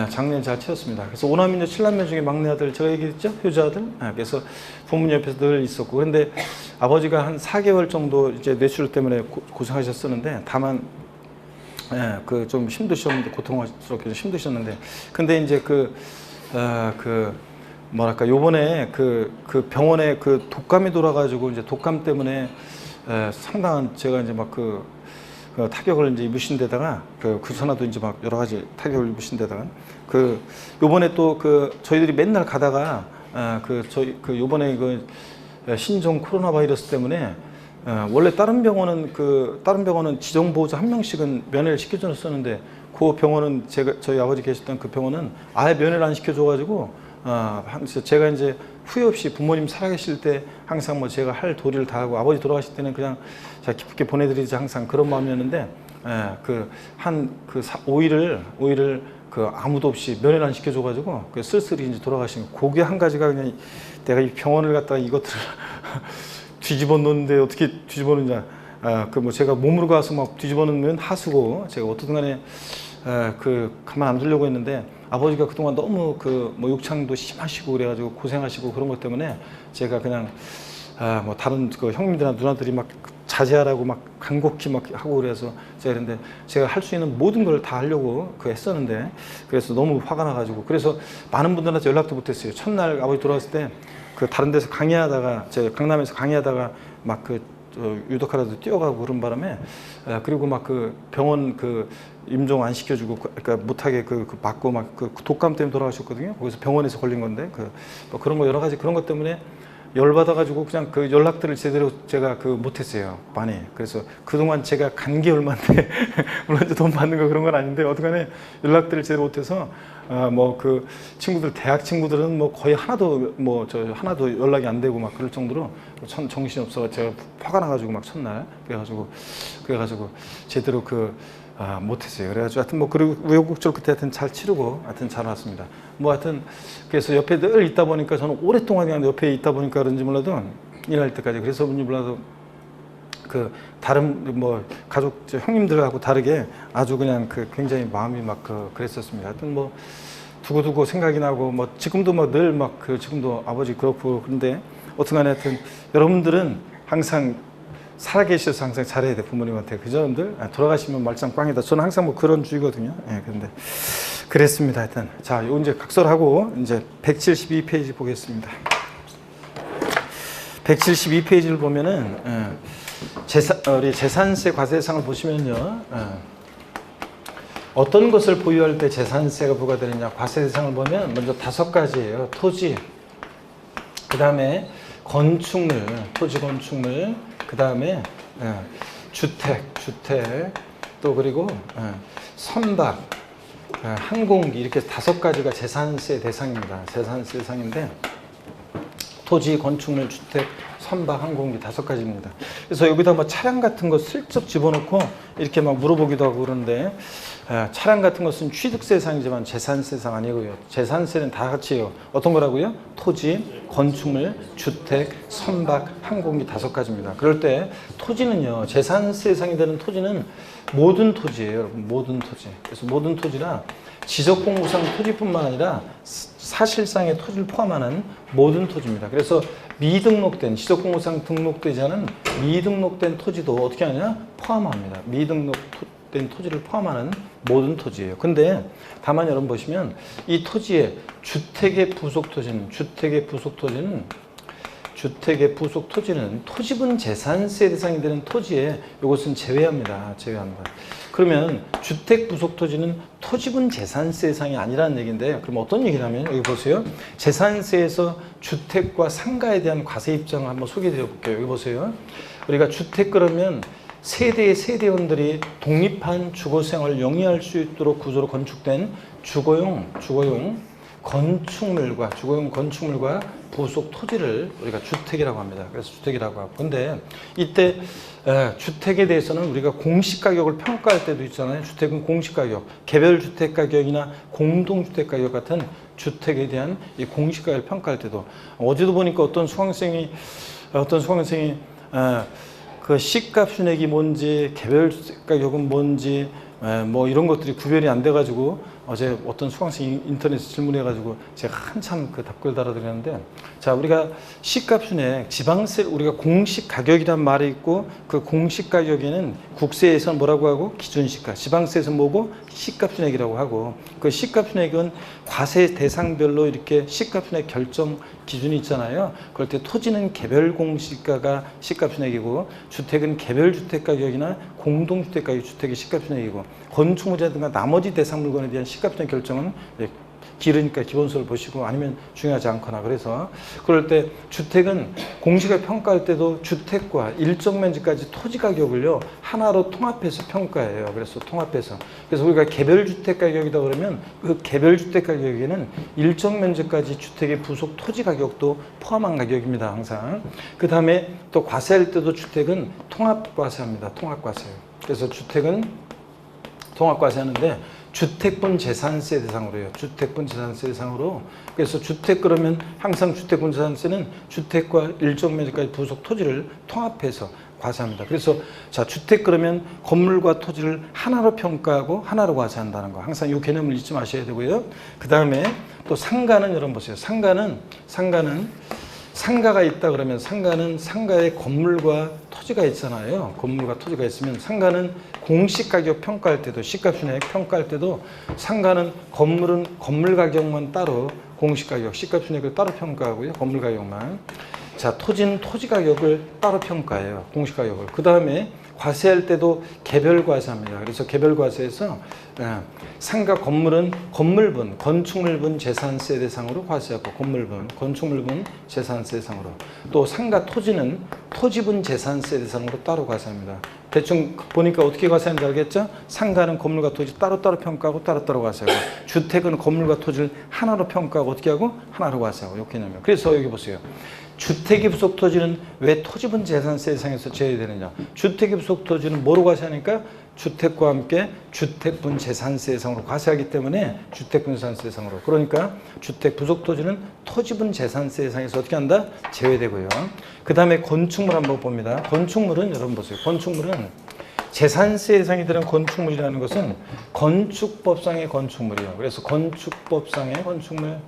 작년에 잘 채웠습니다. 그래서 5남매 7남매 중에 막내 아들 제가 얘기했죠, 효자 아들. 그래서 부모님 옆에서 늘 있었고, 그런데 아버지가 한 4개월 정도 이제 뇌출 때문에 고생하셨었는데, 다만 그 좀 힘드셨는데, 고통스럽게 좀 힘드셨는데, 근데 이제 뭐랄까, 요번에 그 병원에 그 독감이 돌아가지고, 이제 독감 때문에 상당한 제가 이제 막 그 타격을 이제 입으신 데다가 그 구선화도 이제 막 여러 가지 타격을 입으신 데다가 요번에 또 저희들이 맨날 가다가 요번에 신종 코로나 바이러스 때문에 원래 다른 병원은 지정 보호자 한 명씩은 면회를 시켜줬었는데, 그 병원은 저희 아버지 계셨던 그 병원은 아예 면회를 안 시켜줘가지고 제가 이제 후회 없이 부모님 살아계실 때 항상 뭐 제가 할 도리를 다 하고, 아버지 돌아가실 때는 그냥 제가 기쁘게 보내드리지 항상 그런 마음이었는데, 5일을 아무도 없이 면회를 안 시켜줘가지고 쓸쓸히 이제 돌아가신 거. 그게 한 가지가 그냥 내가 이 병원을 갔다가 이것들을 뒤집어 놓는데 어떻게 뒤집어 놓느냐. 제가 몸으로 가서 막 뒤집어 놓으면 하수고, 제가 어떻든 간에 가만 안 두려고 했는데, 아버지가 그동안 너무 욕창도 심하시고 그래가지고 고생하시고 그런 것 때문에 제가 그냥 다른 형님들이나 누나들이 막 자제하라고 막 간곡히 막 하고 그래서 제가 할 수 있는 모든 걸 다 하려고 했었는데, 그래서 너무 화가 나가지고, 그래서 많은 분들한테 연락도 못했어요. 첫날 아버지 돌아왔을 때 다른 데서 강의하다가, 제가 강남에서 강의하다가 막 유독하라도 뛰어가고 그런 바람에, 그리고 막 병원 임종 안 시켜주고, 그러니까 못하게 맞고 막 독감 때문에 돌아가셨거든요. 거기서 병원에서 걸린 건데, 뭐 그런 거 여러 가지 그런 것 때문에 열받아가지고 그냥 연락들을 제대로 제가 못했어요, 많이. 그래서 그동안 제가 간 게 얼마인데, 물론 이제 돈 받는 거 그런 건 아닌데, 어떡하네, 연락들을 제대로 못해서, 친구들, 대학 친구들은 뭐 거의 하나도 연락이 안 되고 막 그럴 정도로 정신이 없어서 제가 화가 나가지고 막 첫날, 그래가지고 제대로 못했어요. 그래가지고 하여튼 그리고 우여곡절 끝에 하여튼 잘 치르고 하여튼 잘 왔습니다. 하여튼 그래서 옆에 늘 있다 보니까, 저는 오랫동안 그냥 옆에 있다 보니까 그런지 몰라도, 일할 때까지, 그래서 그런지 몰라도 다른 가족 형님들하고 다르게 아주 그냥 굉장히 마음이 막 그랬었습니다. 하여튼 두고두고 생각이 나고, 지금도 늘 지금도 아버지 그렇고, 그런데 어떻게간에 하여튼 여러분들은 항상 살아계셔서 항상 잘해야 돼, 부모님한테. 그죠, 여러분들? 돌아가시면 말짱 꽝이다. 저는 항상 그런 주의거든요. 그런데 그랬습니다. 하여튼. 자, 요 이제 각설하고 이제 172페이지 보겠습니다. 172페이지를 보면은, 우리 재산세 과세상을 보시면요. 어떤 것을 보유할 때 재산세가 부과되느냐, 과세 대상을 보면 먼저 5가지예요. 토지, 그 다음에 건축물, 토지 건축물, 그 다음에 주택, 또 그리고 선박, 항공기, 이렇게 5가지가 재산세 대상입니다. 재산세 대상인데, 토지, 건축물, 주택, 선박, 항공기 5가지입니다. 그래서 여기다 차량 같은 거 슬쩍 집어넣고 이렇게 막 물어보기도 하고 그러는데, 차량 같은 것은 취득세상이지만 재산세상 아니고요. 재산세는 다 같이요. 어떤 거라고요? 토지, 건축물, 주택, 선박, 항공기 5가지입니다. 그럴 때 토지는요, 재산세상이 되는 토지는 모든 토지예요, 여러분. 모든 토지. 그래서 모든 토지라 지적공무상 토지뿐만 아니라 사실상의 토지를 포함하는 모든 토지입니다. 그래서 미등록된, 지적공무상 등록되지 않은 미등록된 토지도 어떻게 하냐? 포함합니다. 미등록된 토지를 포함하는 모든 토지예요. 근데 다만 여러분 보시면 이 토지의 주택의 부속 토지는 토지분 재산세 대상이 되는 토지에 이것은 제외합니다. 그러면 주택 부속 토지는 토지분 재산세 대상이 아니라는 얘기인데, 그럼 어떤 얘기냐면, 여기 보세요. 재산세에서 주택과 상가에 대한 과세 입장을 한번 소개해 볼게요. 여기 보세요. 우리가 주택 그러면 세대의 세대원들이 독립한 주거생활을 영위할 수 있도록 구조로 건축된 주거용 건축물과 부속 토지를 우리가 주택이라고 합니다. 그래서 주택이라고 하고. 근데 이때 주택에 대해서는 우리가 공시가격을 평가할 때도 있잖아요. 주택은 공시가격, 개별주택가격이나 공동주택가격 같은 주택에 대한 이 공시가격을 평가할 때도, 어제도 보니까 어떤 수강생이 그 시가 순액이 뭔지, 개별주택가격은 뭔지, 뭐 이런 것들이 구별이 안 돼가지고 어제 어떤 수강생이 인터넷에 질문해가지고 제가 한참 그 답글 달아드렸는데, 자, 우리가 시가순액, 지방세, 우리가 공시 가격이란 말이 있고, 그 공시 가격에는 국세에서는 뭐라고 하고, 기준시가, 지방세에서 뭐고, 시가순액이라고 하고, 그 시가순액은 과세 대상별로 이렇게 시가순액 결정 기준이 있잖아요. 그럴 때 토지는 개별 공시가가 시가순액이고, 주택은 개별 주택 가격이나 공동주택 가격 주택이 시가순액이고, 건축물이라든가 나머지 대상 물건에 대한 시가순액 결정은 길으니까 기본서를 보시고, 아니면 중요하지 않거나. 그래서 그럴 때 주택은 공시가 평가할 때도 주택과 일정 면적까지 토지 가격을요 하나로 통합해서 평가해요. 그래서 통합해서, 그래서 우리가 개별 주택 가격이다 그러면 그 개별 주택 가격에는 일정 면적까지 주택의 부속 토지 가격도 포함한 가격입니다. 항상. 그 다음에 또 과세할 때도 주택은 통합 과세합니다. 통합 과세요. 그래서 주택은 통합 과세하는데 주택분 재산세 대상으로요. 주택분 재산세 대상으로. 그래서 주택 그러면 항상 주택분 재산세는 주택과 일정 면적까지 부속 토지를 통합해서 과세합니다. 그래서 자, 주택 그러면 건물과 토지를 하나로 평가하고 하나로 과세한다는 거. 항상 이 개념을 잊지 마셔야 되고요. 그 다음에 또 상가는 여러분 보세요. 상가는 상가가 있다 그러면 상가는 상가에 건물과 토지가 있잖아요. 건물과 토지가 있으면 상가는 공시가격 평가할 때도, 시가순액 평가할 때도 상가는 건물은 건물 가격만 따로 공시가격, 시가순액을 따로 평가하고요. 건물 가격만. 자, 토지는 토지 가격을 따로 평가해요. 공시가격을. 그 다음에 과세할 때도 개별 과세합니다. 그래서 개별 과세에서 상가 건물은 건물분, 건축물분 재산세 대상으로 과세하고, 건물분, 건축물분 재산세 대상으로. 또 상가 토지는 토지분 재산세 대상으로 따로 과세합니다. 대충 보니까 어떻게 과세하는지 알겠죠? 상가는 건물과 토지 따로따로 평가하고 따로따로 과세하고, 주택은 건물과 토지를 하나로 평가하고 어떻게 하고? 하나로 과세하고. 이렇게 되면. 그래서 여기 보세요. 주택의 부속 토지는 왜 토지분 재산세 대상에서 제외되느냐? 주택의 부속 토지는 뭐로 과세하니까? 주택과 함께 주택분 재산세 대상으로 과세하기 때문에 주택분 재산세 대상으로. 그러니까 주택 부속 토지는 토지분 재산세 대상에서 어떻게 한다? 제외되고요. 그 다음에 건축물 한번 봅니다. 건축물은 여러분 보세요. 건축물은 재산세 대상이 되는 건축물이라는 것은 건축법상의 건축물이에요. 그래서 건축법상의 건축물,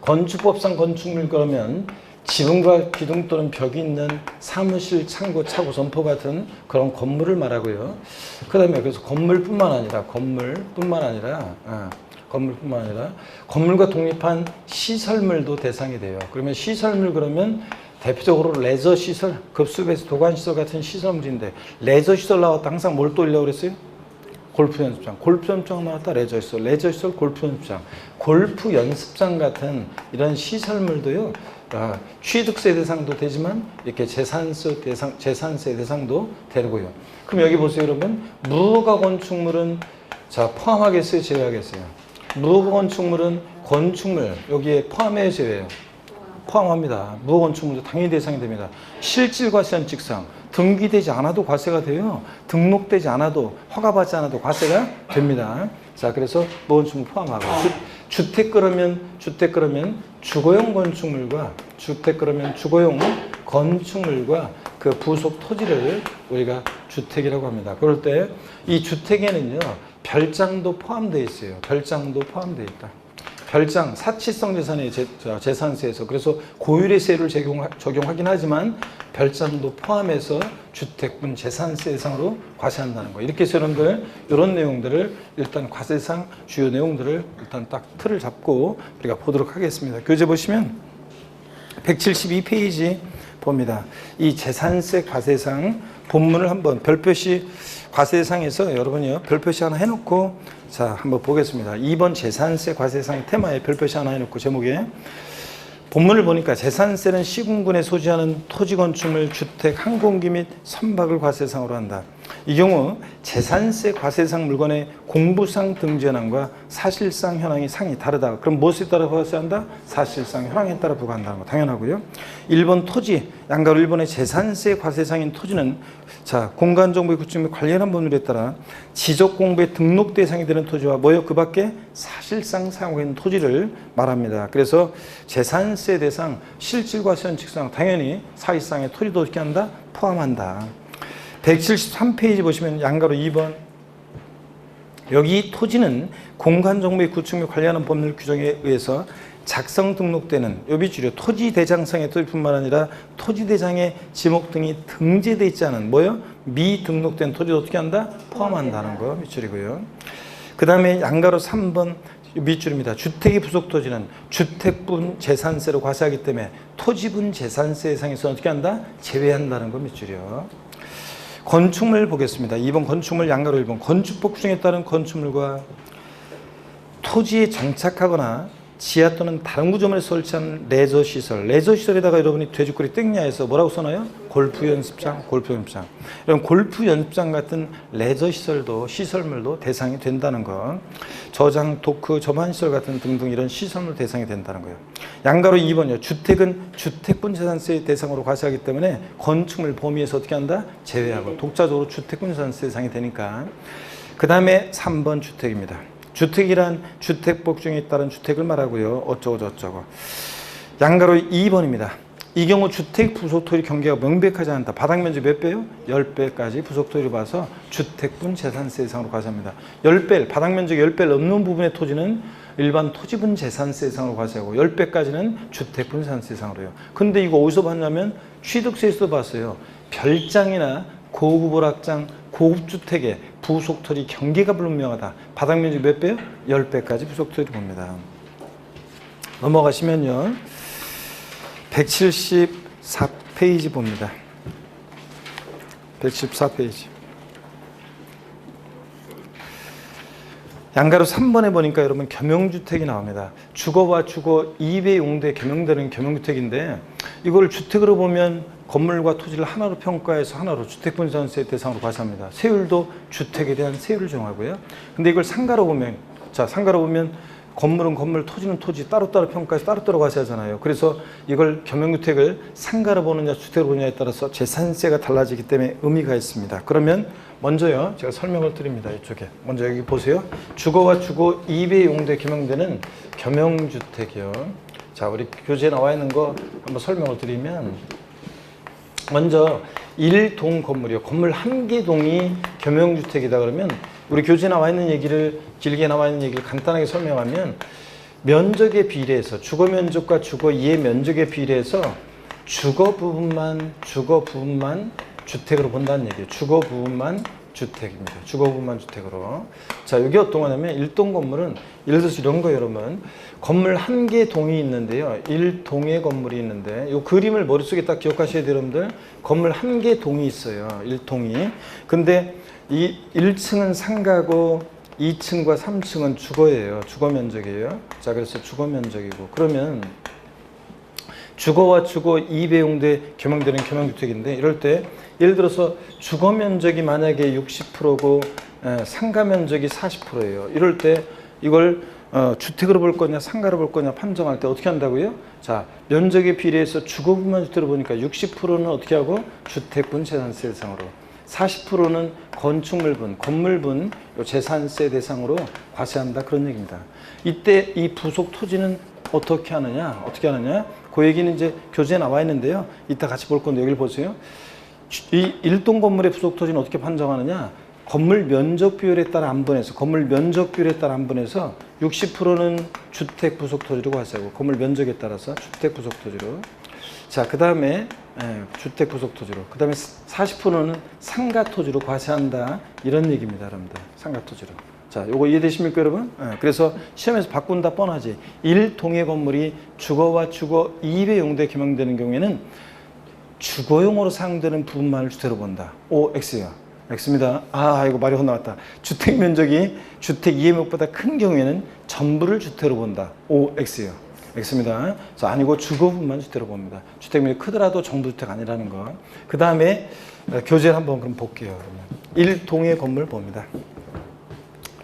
건축법상 건축물 그러면 지붕과 기둥 또는 벽이 있는 사무실, 창고, 차고, 점포 같은 그런 건물을 말하고요. 그 다음에 그래서 건물뿐만 아니라 건물과 독립한 시설물도 대상이 돼요. 그러면 시설물 그러면 대표적으로 레저 시설, 급수배수, 도관 시설 같은 시설물인데, 레저 시설 나왔다 항상 뭘 떠올리려고 그랬어요? 골프 연습장. 골프 연습장 나왔다. 레저 시설. 레저 시설, 골프 연습장. 골프 연습장 같은 이런 시설물도요, 취득세 대상도 되지만 이렇게 재산세 대상도 되고요. 그럼 여기 보세요, 여러분. 무허가 건축물은 자, 포함하겠어요? 제외하겠어요? 무허가 건축물은 건축물 여기에 포함해요? 제외해요? 포함합니다. 무허가 건축물도 당연히 대상이 됩니다. 실질과세한 직상. 등기되지 않아도 과세가 돼요. 등록되지 않아도, 허가받지 않아도 과세가 됩니다. 자, 그래서 무허건축물 포함하고. 주택 그러면 주거용 건축물과 그 부속 토지를 우리가 주택이라고 합니다. 그럴 때 이 주택에는요, 별장도 포함되어 있어요. 별장도 포함되어 있다. 별장, 사치성 재산의 재산세에서, 그래서 고율의 세율을 적용하긴 하지만 별장도 포함해서 주택분 재산세 대상으로 과세한다는 거. 이렇게 해서 여러분들 이런 내용들을 일단 과세상 주요 내용들을 일단 딱 틀을 잡고 우리가 보도록 하겠습니다. 교재 보시면 172페이지 봅니다. 이 재산세 과세상 본문을 한번 별표시 과세상에서 여러분이요 별표시 하나 해놓고 자 한번 보겠습니다. 2번 재산세 과세상 테마에 별표시 하나 해놓고 제목에 본문을 보니까 재산세는 시군군에 소지하는 토지 건축물, 주택, 항공기 및 선박을 과세상으로 한다. 이 경우 재산세 과세상 물건의 공부상 등재 현황과 사실상 현황이 상이 다르다. 그럼 무엇에 따라 과세한다? 사실상 현황에 따라 부과한다는 거 당연하고요. 1번 토지, 양가로 1번의 재산세 과세상인 토지는 자 공간정보의 구축 및 관련한 법률에 따라 지적공부의 등록 대상이 되는 토지와 뭐요? 그 밖에 사실상 사용하고 있는 토지를 말합니다. 그래서 재산세 대상, 실질과세 원칙상 당연히 사실상의 토지도 어떻게 한다? 포함한다. 173페이지 보시면 양가로 2번 여기 토지는 공간정보의 구축 및 관리하는 법률 규정에 의해서 작성 등록되는 요 밑줄이요. 토지대장상의 토지뿐만 아니라 토지대장의 지목 등이 등재되어 있지 않은 뭐요? 미등록된 토지도 어떻게 한다? 포함한다는 거 밑줄이고요. 그 다음에 양가로 3번 밑줄입니다. 주택의 부속 토지는 주택분 재산세로 과세하기 때문에 토지분 재산세 대상에서 어떻게 한다? 제외한다는 거 밑줄이요. 건축물 보겠습니다. 2번 건축물 양가로 1번 건축법 규정에 따른 건축물과 토지에 정착하거나 지하 또는 다른 구조물에 설치한 레저시설. 레저시설에다가 여러분이 돼지꼬리 땡야에서 뭐라고 써놔요? 골프 연습장, 골프 연습장. 이런 골프 연습장 같은 레저시설도 시설물도 대상이 된다는 거. 저장, 도크, 점안시설 같은 등등 이런 시설물 대상이 된다는 거예요. 양가로 2번이요. 주택은 주택분 재산세 대상으로 과세하기 때문에 건축물 범위에서 어떻게 한다? 제외하고 독자적으로 주택분 재산세 대상이 되니까. 그 다음에 3번 주택입니다. 주택이란 주택법 규정에 따른 주택을 말하고요. 어쩌고 저쩌고. 양가로 2번입니다. 이 경우 주택 부속 토지 경계가 명백하지 않다. 바닥 면적 몇 배요? 10배까지 부속 토지를 봐서 주택분 재산세 대상으로 과세합니다. 10배, 바닥 면적 10배 넘는 부분의 토지는 일반 토지분 재산세 대상으로 과세하고 10배까지는 주택분 재산세 대상으로요. 근데 이거 어디서 봤냐면 취득세에서도 봤어요. 별장이나 고급 오락장, 고급 주택의 부속 토지 경계가 불분명하다. 바닥 면적 몇 배요? 10배까지 부속 토지를 봅니다. 넘어가시면요. 174페이지 봅니다. 114페이지. 양가로 3번에 보니까 여러분 겸용주택이 나옵니다. 주거와 주거 2배 용도에 겸용되는 겸용주택인데 이걸 주택으로 보면 건물과 토지를 하나로 평가해서 하나로 주택분재산세 대상으로 과세합니다. 세율도 주택에 대한 세율을 정하고요. 근데 이걸 상가로 보면, 자, 상가로 보면 건물은 건물, 토지는 토지 따로따로 평가해서 따로따로 과세하잖아요. 그래서 이걸 겸용주택을 상가로 보느냐 주택으로 보느냐에 따라서 재산세가 달라지기 때문에 의미가 있습니다. 그러면 먼저요, 제가 설명을 드립니다. 이쪽에. 먼저 여기 보세요. 주거와 주거 2배 용도에 겸용되는 겸용주택이요. 자, 우리 교재에 나와 있는 거 한번 설명을 드리면 먼저 1동 건물이요. 건물 1개 동이 겸용주택이다 그러면 우리 교재에 나와 있는 얘기를 길게 나와 있는 얘기를 간단하게 설명하면 면적에 비례해서 주거 면적과 주거 2의 면적에 비례해서 주거 부분만 주택으로 본다는 얘기예요. 주거 부분만 주택입니다. 주거 부분만 주택으로. 자, 여기 어떤 거냐면 1동 건물은 예를 들어서 이런 거예요, 여러분. 건물 1개 동이 있는데요. 1동의 건물이 있는데 이 그림을 머릿속에 딱 기억하셔야 돼요, 여러분들. 건물 1개 동이 있어요. 1동이. 근데 이 1층은 상가고 2층과 3층은 주거예요. 주거 면적이에요. 자, 그래서 주거 면적이고 그러면 주거와 주거 2배 용도에 겸용되는 겸용주택인데 이럴 때 예를 들어서 주거 면적이 만약에 60%고 상가 면적이 40%예요. 이럴 때 이걸 주택으로 볼 거냐 상가로 볼 거냐 판정할 때 어떻게 한다고요? 자, 면적에 비례해서 주거 부분만 주택으로 보니까 60%는 어떻게 하고 주택분 재산세 대상으로 40%는 건축물분, 건물분 재산세 대상으로 과세한다 그런 얘기입니다. 이때 이 부속 토지는 어떻게 하느냐? 그 얘기는 이제 교재에 나와 있는데요. 이따 같이 볼 건데 여기를 보세요. 이 1동 건물의 부속 토지는 어떻게 판정하느냐? 건물 면적 비율에 따라 안분해서 60%는 주택 부속 토지로 과세하고 건물 면적에 따라서 주택 부속 토지로. 자, 그 다음에 주택 부속 토지로. 그 다음에 40%는 상가 토지로 과세한다. 이런 얘기입니다, 여러분들. 상가 토지로. 자, 요거 이해되십니까, 여러분? 그래서 시험에서 바꾼다 뻔하지. 1동의 건물이 주거와 주거 2배 용도에 겸용되는 경우에는 주거용으로 사용되는 부분만을 주택으로 본다. O, X요. X입니다. 아, 이거 말이 혼나왔다. 주택 면적이 주택 2회목보다 큰 경우에는 전부를 주택으로 본다. O, X요. X입니다. 자, 아니고 주거부분만 주택으로 봅니다. 주택 면적이 크더라도 정부 주택 아니라는 거. 그 다음에 교재를 한번 그럼 볼게요. 그러면 1동의 건물 봅니다.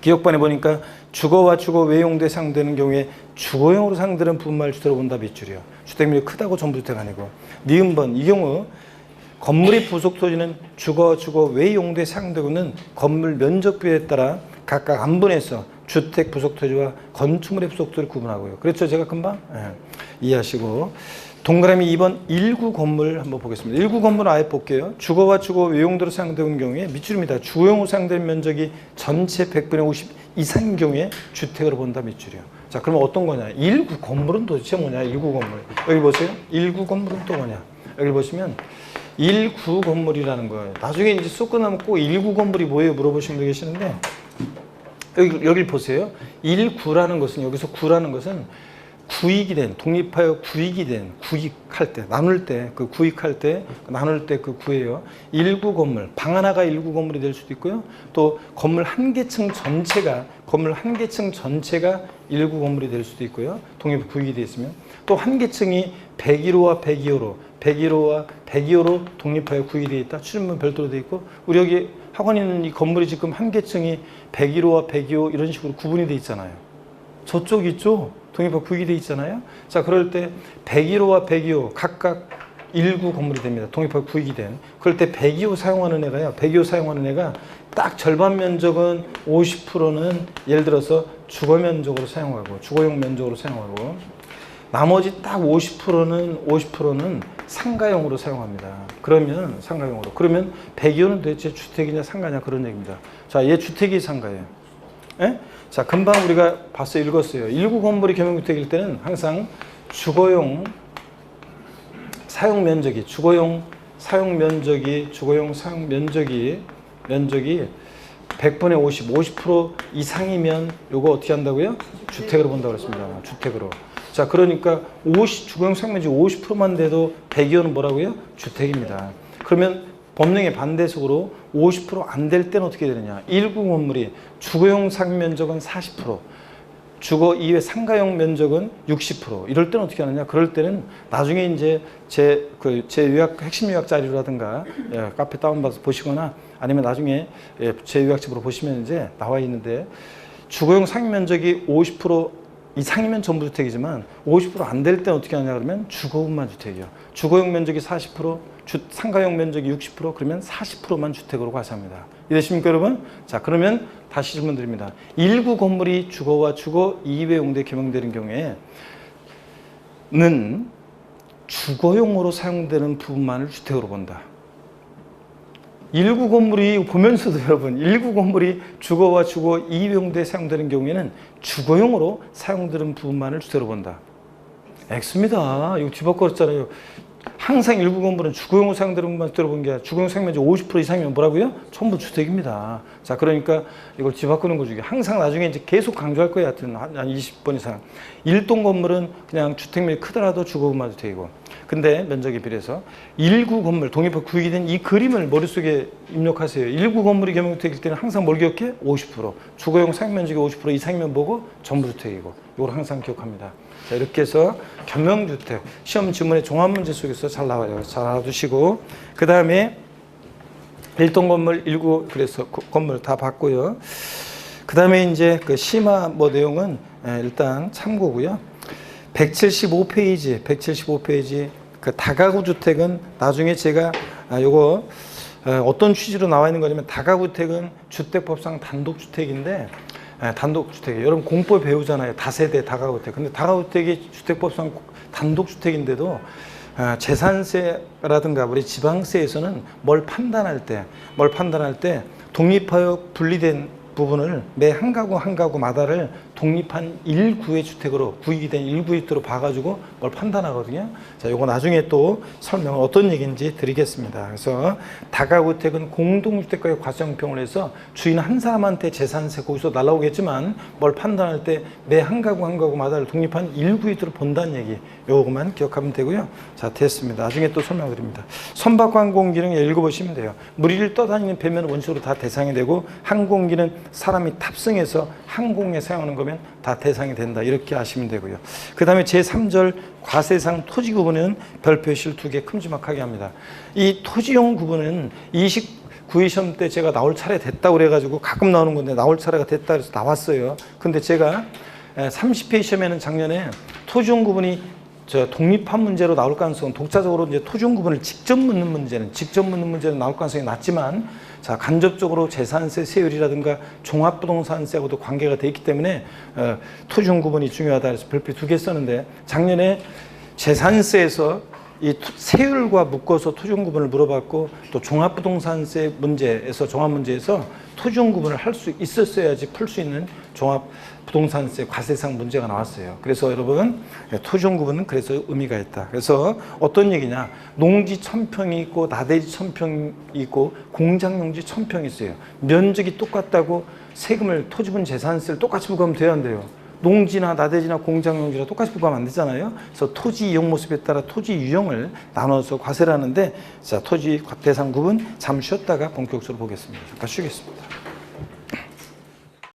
기억반에 보니까 주거와 주거 외용도에 사용되는 경우에 주거용으로 사용되는 부분만 주택으로 본다 밑줄이요. 주택 면적이 크다고 전부 주택 아니고. 니은번 이 경우 건물의 부속 토지는 주거 외용도에 사용되고 있는 건물 면적 비율에 따라 각각 안분해서 주택 부속 토지와 건축물의 부속 토지를 구분하고요. 그렇죠? 제가 금방 이해하시고 동그라미 2번 1구 건물 한번 보겠습니다. 1구 건물 아예 볼게요. 주거와 주거 외용도로 사용되는 경우에 밑줄입니다. 주거용으로 사용되는 면적이 전체 100분의 50 이상인 경우에 주택으로 본다 밑줄이요. 자, 그러면 어떤 거냐? 1구 건물은 도대체 뭐냐? 1구 건물. 여기 보세요. 1구 건물은 또 뭐냐? 여기 보시면 1구 건물이라는 거예요. 나중에 이제 수업 끝나면 꼭 1구 건물이 뭐예요? 물어보시는 분이 계시는데 여기 보세요. 1구라는 것은 여기서 구라는 것은 구익이 된, 독립하여 구익이 된, 구익할 때, 나눌 때, 그 구익할 때, 나눌 때 그 구예요. 1구 건물, 방 하나가 1구 건물이 될 수도 있고요. 또 건물 한 개층 전체가, 건물 한 개층 전체가 1구 건물이 될 수도 있고요. 독립 구익이 되어 있으면. 또 한 개층이 101호와 102호로, 101호와 102호로 독립하여 구익이 되어 있다. 출입문 별도로 되어 있고, 우리 여기 학원에 있는 이 건물이 지금 한 개층이 101호와 102호 이런 식으로 구분이 되어 있잖아요. 저쪽 있죠? 독립하여 구익이 되어 있잖아요. 자, 그럴 때 101호와 102호 각각 1구 건물이 됩니다. 독립하여 구익이 된. 그럴 때 102호 사용하는 애가요. 102호 사용하는 애가 딱 절반 면적은 50%는 예를 들어서 주거 면적으로 사용하고 주거용 면적으로 사용하고 나머지 딱 50%는 상가용으로 사용합니다. 그러면 상가용으로. 그러면 102호는 도대체 주택이냐 상가냐 그런 얘기입니다. 자, 얘 주택이 상가예요. 예? 자, 금방 우리가 봤어요. 읽었어요. 1구 건물이 겸용주택일 때는 항상 주거용 사용 면적이 100분의 50% 이상이면 요거 어떻게 한다고요? 주택으로 본다고 그랬습니다. 주택으로. 자, 그러니까 주거용 사용 면적이 50%만 돼도 102호는 뭐라고요? 주택입니다. 그러면 법령의 반대속으로 50% 안 될 때는 어떻게 되느냐? 1구 건물이 주거용 사용 면적은 40%, 주거 이외 상가용 면적은 60%. 이럴 때는 어떻게 하느냐? 그럴 때는 나중에 이제 제 요약, 핵심 요약 자료라든가 카페 다운받아서 보시거나 아니면 나중에 제 요약집으로 보시면 이제 나와 있는데 주거용 상용 면적이 50% 이상이면 전부 주택이지만 50% 안 될 때는 어떻게 하냐 그러면 주거용만 주택이요. 주거용 면적이 40%, 상가용 면적이 60% 그러면 40%만 주택으로 과세합니다. 이해되십니까 여러분? 자, 그러면 다시 질문 드립니다. 1구 건물이 주거와 주거 이외 용도에 겸용되는 경우에는 주거용으로 사용되는 부분만을 주택으로 본다. 1구 건물이 보면서도 여러분 1구 건물이 주거와 주거 이외 용도에 사용되는 경우에는 주거용으로 사용되는 부분만을 주택으로 본다. X입니다. 이거 뒤바꿔졌잖아요. 항상 1구 건물은 주거용으로 사용되는 부분만 주택으로 본 게 아니라 주거용 사용면적 50% 이상이면 뭐라고요? 전부 주택입니다. 자, 그러니까 이걸 뒤바꾸는 거죠. 항상 나중에 이제 계속 강조할 거예요. 하여튼 한 20번 이상. 1동 건물은 그냥 주택면이 크더라도 주거용만 주택이고. 근데 면적에 비례해서 1구 건물, 독립하여 구익이 된 이 그림을 머릿속에 입력하세요. 1구 건물이 겸용주택일 때는 항상 뭘 기억해? 50%. 주거용 사용면적이 50% 이상이면 뭐고? 전부 주택이고. 이걸 항상 기억합니다. 자, 이렇게 해서 겸용주택, 시험 지문의 종합문제 속에서 잘 나와요. 잘 알아두시고. 그 다음에 1동 건물 1구, 그래서 건물 다 봤고요. 그 다음에 이제 그 심화 내용은 일단 참고고요. 175페이지 그 다가구 주택은 나중에 제가 요거 어떤 취지로 나와 있는 거냐면 다가구 주택은 주택법상 단독주택인데 단독주택이에요. 여러분 공법 배우잖아요. 다세대 다가구 주택. 근데 다가구 주택이 주택법상 단독주택인데도 재산세라든가 우리 지방세에서는 뭘 판단할 때 독립하여 분리된 부분을 매 한 가구마다를 독립한 1구의 주택으로 구익이 된 1구의 주택으로 봐가지고 뭘 판단하거든요. 자, 요거 나중에 또 설명을 어떤 얘기인지 드리겠습니다. 그래서 다가구 주택은 공동주택과의 과세형평을 해서 주인 한 사람한테 재산세 거기서 날라오겠지만 뭘 판단할 때 매 한 가구마다를 독립한 1구의 주택으로 본다는 얘기. 요거만 기억하면 되고요. 자, 됐습니다. 나중에 또 설명드립니다. 선박과 항공기는 읽어보시면 돼요. 물 위를 떠다니는 배면 원칙으로 다 대상이 되고 항공기는 사람이 탑승해서 항공에 사용하는 거면 다 대상이 된다. 이렇게 아시면 되고요. 그 다음에 제3절 과세상 토지 구분은 별표시를 2개 큼지막하게 합니다. 이 토지용 구분은 29회 시험 때 제가 나올 차례 됐다고 그래가지고 가끔 나오는 건데 나올 차례가 됐다 그래서 나왔어요. 근데 제가 30회 시험에는 작년에 토지용 구분이 독립한 문제로 나올 가능성은 독자적으로 이제 토지용 구분을 직접 묻는 문제는 나올 가능성이 낮지만 자, 간접적으로 재산세 세율이라든가 종합부동산세하고도 관계가 돼 있기 때문에 토지용 구분이 중요하다 해서 별표 2개 썼는데 작년에 재산세에서 이 세율과 묶어서 토지용 구분을 물어봤고, 또 종합부동산세 문제에서 종합 문제에서 토지용 구분을 할 수 있었어야지 풀 수 있는 종합부동산세 과세상 문제가 나왔어요. 그래서 여러분, 토지용 구분은 그래서 의미가 있다. 그래서 어떤 얘기냐? 농지 1000평이 있고 나대지 1000평이 있고 공장용지 1000평이 있어요. 면적이 똑같다고 세금을 토지분 재산세를 똑같이 부과하면 돼야 한대요. 농지나 나대지나 공장용지나 똑같이 부과하면 안 되잖아요. 그래서 토지 이용 모습에 따라 토지 유형을 나눠서 과세를 하는데, 자, 토지 대상 구분 잠시 쉬었다가 본격적으로 보겠습니다. 잠깐 쉬겠습니다.